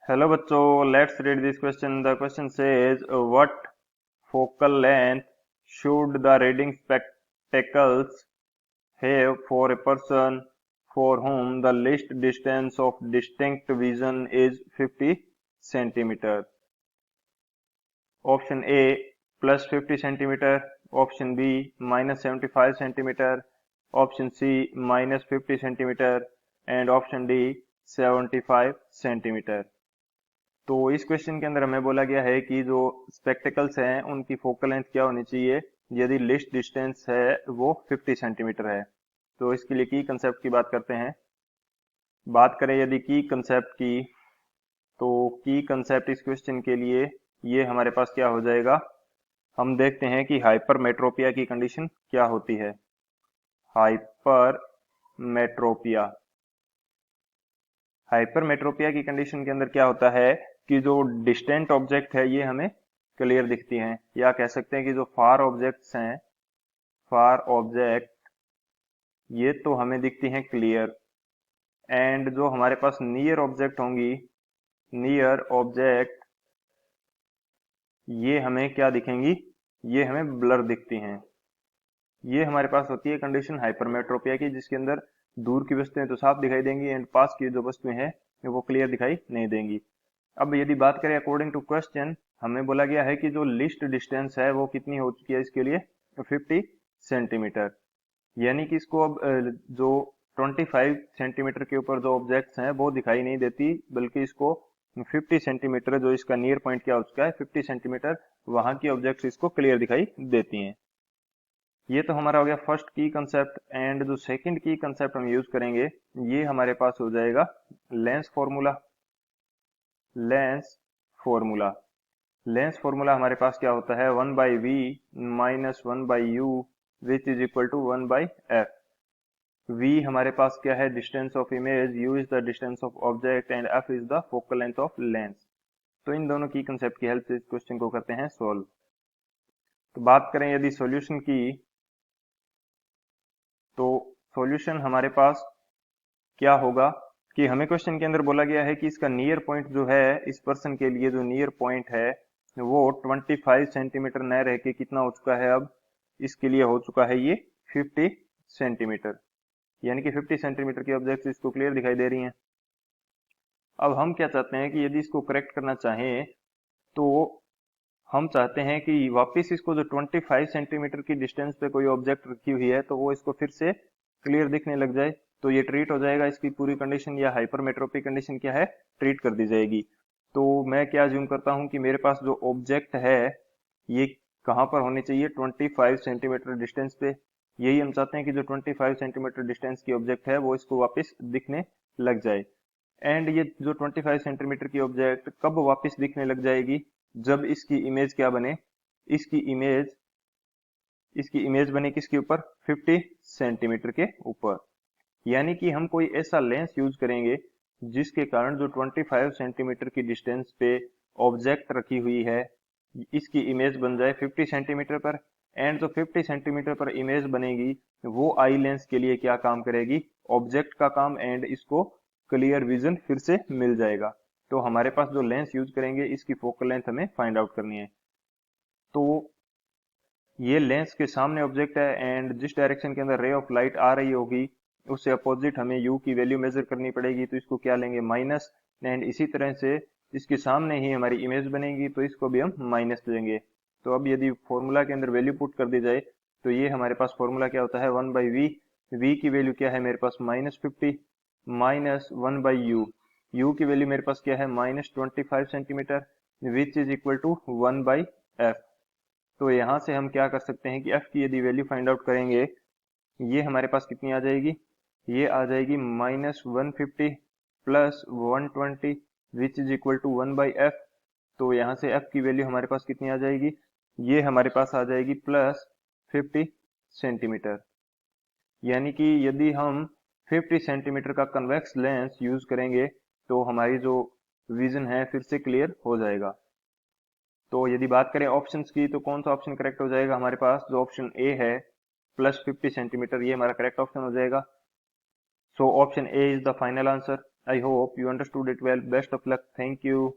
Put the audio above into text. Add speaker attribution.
Speaker 1: Hello बच्चों, let's read this question. The question says what focal length should the reading spectacles have for a person for whom the least distance of distinct vision is 50 centimeter. Option A plus 50 centimeter, option B minus 75 centimeter, option C minus 50 centimeter and option D 75 centimeter. तो इस question के अंदर हमें बोला गया है कि जो स्पेक्टिकल्स हैं उनकी फोकल लेंथ क्या होनी चाहिए यदि लिस्ट डिस्टेंस है वो 50 सेंटीमीटर है. तो इसके लिए की कंसेप्ट की बात करते हैं. बात करें यदि की कंसेप्ट की, तो की कंसेप्ट इस क्वेश्चन के लिए ये हमारे पास क्या हो जाएगा. हम देखते हैं कि हाइपरमेट्रोपिया की कंडीशन क्या होती है. हाइपरमेट्रोपिया हाइपरमेट्रोपिया की कंडीशन के अंदर क्या होता है कि जो डिस्टेंट ऑब्जेक्ट है ये हमें क्लियर दिखती हैं, या कह सकते हैं कि जो फार ऑब्जेक्ट्स हैं, फार ऑब्जेक्ट ये तो हमें दिखती हैं क्लियर, एंड जो हमारे पास नियर ऑब्जेक्ट होंगी, नियर ऑब्जेक्ट ये हमें क्या दिखेंगी, ये हमें ब्लर दिखती हैं. ये हमारे पास होती है कंडीशन हाइपरमेट्रोपिया की, जिसके अंदर दूर की वस्तुएं तो साफ दिखाई देंगी एंड पास की जो वस्तुएं हैं वो क्लियर दिखाई नहीं देंगी. अब यदि बात करें अकॉर्डिंग टू क्वेश्चन, हमें बोला गया है कि जो लिस्ट डिस्टेंस है वो कितनी हो चुकी है इसके लिए 50 सेंटीमीटर. यानी कि इसको अब जो 25 सेंटीमीटर के ऊपर जो ऑब्जेक्ट्स हैं वो दिखाई नहीं देती, बल्कि इसको 50 सेंटीमीटर जो इसका नियर पॉइंट क्या हो चुका है 50 सेंटीमीटर, वहां की ऑब्जेक्ट्स इसको क्लियर दिखाई देती हैं. ये तो हमारा हो गया फर्स्ट की कंसेप्ट. एंड जो सेकंड की कंसेप्ट हम यूज करेंगे ये हमारे पास हो जाएगा lens formula. Lens formula lens formula हमारे पास क्या होता है 1 by V minus 1 by U which is equal to 1 by F. v हमारे पास क्या है distance of image, u is the distance of object and f is the focal length of lens. तो इन दोनों की कंसेप्ट की हेल्प से इस क्वेश्चन को करते हैं सॉल्व. तो बात करें यदि सॉल्यूशन की, तो सॉल्यूशन हमारे पास क्या होगा कि हमें क्वेश्चन के अंदर बोला गया है कि इसका नियर पॉइंट जो है, इस पर्सन के लिए जो नियर पॉइंट है वो 25 सेंटीमीटर न रह के कितना हो चुका है, अब इसके लिए हो चुका है ये 50 सेंटीमीटर. यानी कि 50 सेंटीमीटर की ऑब्जेक्ट इसको क्लियर दिखाई दे रही हैं. अब हम क्या चाहते हैं कि यदि इसको करेक्ट करना चाहें तो हम चाहते हैं कि वापस इसको जो 25 सेंटीमीटर की डिस्टेंस पे कोई ऑब्जेक्ट रखी हुई है तो वो इसको फिर से क्लियर दिखने लग जाए, तो ये ट्रीट हो जाएगा, इसकी पूरी कंडीशन या हाइपरमेट्रोपिक कंडीशन क्या है ट्रीट कर दी जाएगी. तो मैं क्या ज्यूम करता हूं कि मेरे पास जो ऑब्जेक्ट है ये कहां पर होनी चाहिए 25 सेंटीमीटर डिस्टेंस पे. यही हम चाहते हैं कि जो 25 सेंटीमीटर डिस्टेंस की ऑब्जेक्ट है वो इसको वापस दिखने लग जाए. एंड ये जो 25 सेंटीमीटर की ऑब्जेक्ट कब वापस दिखने लग जाएगी, जब इसकी इमेज क्या बने, इसकी इमेज बने किसके ऊपर 50 सेंटीमीटर के ऊपर. यानी कि हम कोई ऐसा लेंस यूज करेंगे जिसके कारण जो 25 सेंटीमीटर की डिस्टेंस पे ऑब्जेक्ट रखी हुई है इसकी इमेज बन जाए 50 सेंटीमीटर पर. एंड जो 50 सेंटीमीटर पर इमेज बनेगी वो आई लेंस के लिए क्या काम करेगी, ऑब्जेक्ट का काम, एंड इसको क्लियर विजन फिर से मिल जाएगा. तो हमारे पास जो लेंस यूज करेंगे इसकी फोकल लेंथ हमें फाइंड आउट करनी है. तो ये लेंस के सामने ऑब्जेक्ट है एंड जिस डायरेक्शन के अंदर रे ऑफ लाइट आ रही होगी उससे अपोजिट हमें u की वैल्यू मेजर करनी पड़ेगी. तो इसको क्या लेंगे माइनस, एंड इसी तरह से इसके सामने ही हमारी इमेज बनेगी तो इसको भी हम माइनस लेंगे. तो अब यदि फॉर्मूला के अंदर वैल्यू पुट कर दी जाए तो ये हमारे पास फॉर्मूला क्या होता है 1 बाई वी की वैल्यू क्या है मेरे पास -50 माइनस 1 बाई यू की वैल्यू मेरे पास क्या है -25 centimetre which is equal to 1 by F. तो यहाँ से हम क्या कर सकते हैं कि f की यदि वैल्यू फाइंड आउट करेंगे ये हमारे पास कितनी आ जाएगी, ये आ जाएगी -150 plus 120 which is equal to 1 by F. तो यहाँ से f की वैल्यू हमारे पास कितनी आ जाएगी, ये हमारे पास आ जाएगी प्लस 50 सेंटीमीटर. यानी कि यदि हम 50 सेंटीमीटर का कन्वेक्स लेंस यूज करेंगे तो हमारी जो विजन है फिर से क्लियर हो जाएगा. तो यदि बात करें ऑप्शंस की तो कौन सा ऑप्शन करेक्ट हो जाएगा, हमारे पास जो ऑप्शन ए है प्लस 50 सेंटीमीटर ये हमारा करेक्ट ऑप्शन हो जाएगा. So option A is the final answer I hope you understood it well. Best of luck. Thank you.